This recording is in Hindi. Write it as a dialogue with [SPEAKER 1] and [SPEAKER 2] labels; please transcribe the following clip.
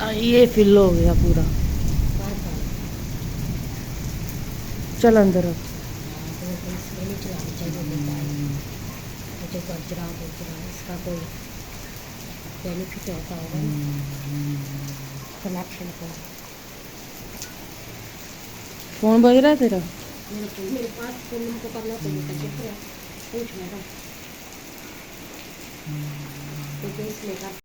[SPEAKER 1] ये फिल हो गया पूरा। चल अंदर अब।
[SPEAKER 2] इसका कोई बेनिफिट होता होगा कनेक्शन का।
[SPEAKER 1] फोन बज रहा है तेरा?
[SPEAKER 2] मेरे पास फोन को करना चाहिए था, पूछ मेरा तो इसमें